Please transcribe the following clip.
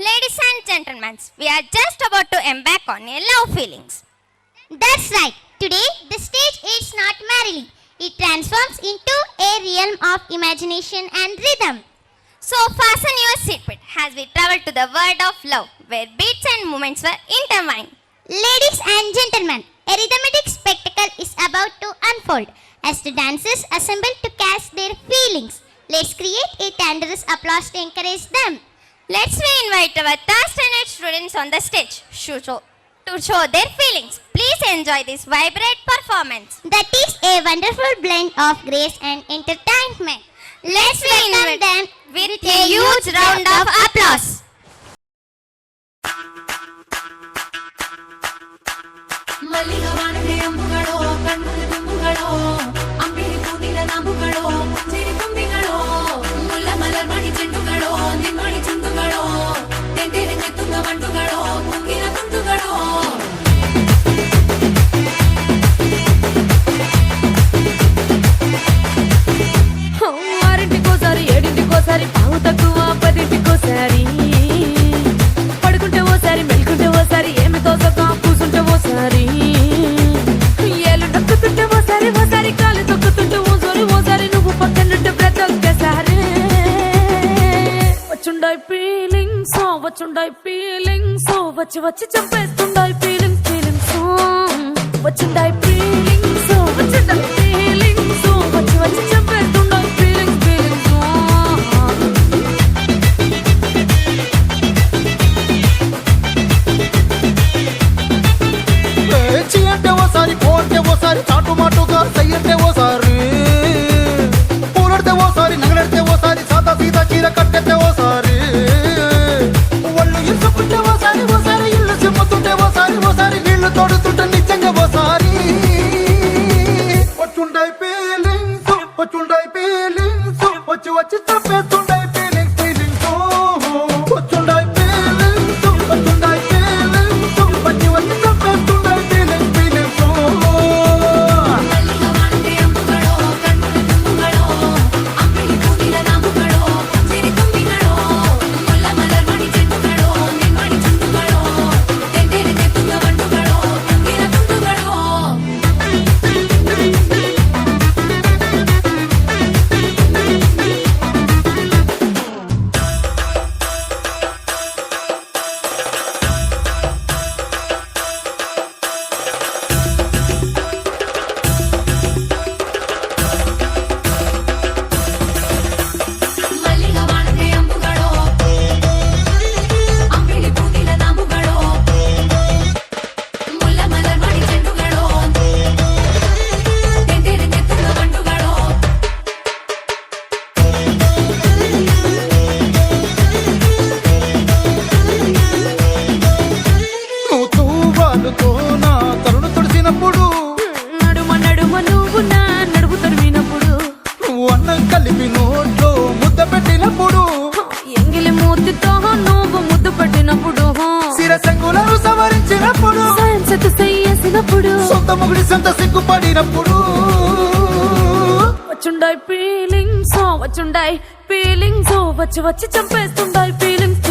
Ladies and gentlemen, we are just about to embark on a love feelings. That's right. Today, the stage is not merrily. It transforms into a realm of imagination and rhythm. So fasten your seatbelt as we travel to the world of love, where beats and movements were intertwined. Ladies and gentlemen, a rhythmic spectacle is about to unfold as the dancers assemble to cast their feelings. Let's create a thunderous applause to encourage them. Let's invite our talented students on the stage to show their feelings. Please enjoy this vibrant performance. That is a wonderful blend of grace and entertainment. Let's welcome them with a huge round of applause. ಮಲ್ಲಿಗವಾಣದೆ ಅಂಬುಗಳೋ ಕಣ್ಣುಗಳ ತುಂಬುಗಳೋ ಅಂಬಿಳಿ ಕೂದಿನ ನಾಂಬುಗಳೋ ಚಿರಿ ತುಂಬಿಗಳೋ ಮುಲ್ಲ ಮಲರ್ ಮಣಿ ಚೆಂಡುಗಳೋ ನಿಮ್ಮಣಿ ಚುಂಡುಗಳೋ ತೆಂಟೆರೆ ಚೆತ್ತುಂಗ ಮಂಡುಗಳೋ ಮುಗಿನ ತುಂಡುಗಳೋ ఆరింటికోసారి ఏడింటికోసారి పావు తక్కువ పదింటికోసారి పడుకుంటే ఓసారి మెలుకుంటే ఓసారి ఏమి తోసక కూసుంటే ఓసారి ఏళ్ళు నొక్కుతుంటే ఓసారి ఓసారి కాలు తొక్కుతుంటే ఓసారి నువ్వు పక్కనుంటే ప్రతి ఒక్కసారి వచ్చుండాయి ఫీలింగ్స్ వచ్చి వచ్చి చంపేస్తుండాయి ఫీలింగ్స్ వచ్చుండాయి ఫీలింగ్స్ వచ్చి వచ్చి చంపేస్తుండాయి ఫీలింగ్స్ చి అంటే ఓసారి పోతే ఓసారి చాటు మాటుగా సయ్యంటే ఓసారి పూలడితే ఓసారి నగలడితే ఓసారి సాదా సీదా చీర కట్టెతే ఓసారి ఒళ్ళు ఇసుకుంటే ఓసారి ఇల్లు చిమ్ముతుంటే ఓసారి నీళ్లు తోడుతుంటే నిజంగా ఓసారి వచ్చుండాయి ఫీలింగ్స్ వచ్చి వచ్చి చంపేస్తుండాయి ఫీలింగ్స్ వచ్చుండాయి ఫీలింగ్స్ వచ్చి వచ్చి చంపేస్తుండాయి ఫీలింగ్స్ మల్లిగవాణದೆ అంబుಗಳೋ ಕಣ್ಣುಗಳ ತುಂಬುಗಳೋ ಅಂಬಿಳಿ ಕೂದಿನ ನಾಂಬುಗಳೋ ಚಿರಿ ತುಂಬಿಗಳೋ ಮುಲ್ಲ ಮಲರ್ ಮಣಿ ಚೆಂಡುಗಳೋ ನಿಮ್ಮಣಿ ಚುಂಡುಗಳೋ ತೆಂಟೆರೆ ಚೆತ್ತುಂಗ ಮಂಡುಗಳೋ ಮುಗಿನ ತುಂಡುಗಳೋ ಮಲ್ಲಿಗವಾಣದೆ ಅಂಬುಗಳೋ ಅಂಬಿಳಿ ಕೂದಿನ ನಾಂಬುಗಳೋ ಮುಲ್ಲ ಮಲರ್ ಮಣಿ ಚೆಂಡುಗಳೋ ತೆಂಟೆರೆ ಚೆತ್ತುಂಗ ಮಂಡುಗಳೋ నువ్వు తూవాలుతో నా తరుణు తుడిసినప్పుడు నడుమ నువ్వు నా నడుపు తరిమినప్పుడు నువ్వు అన్నం కలిపి నోట్లో ముద్ద పెట్టినప్పుడు ఎంగిలి మూతితో నువ్వు ముద్దు పెట్టినప్పుడు శిరసంగులను సవరించినప్పుడు సైన్సెత్ చేసినప్పుడు సొంత ముగుడి సొంత సిగ్గుపడినప్పుడు వచ్చుండాయి ఫీలింగ్స్ వచ్చి వచ్చి చంపేస్తుండాయి ఫీలింగ్స్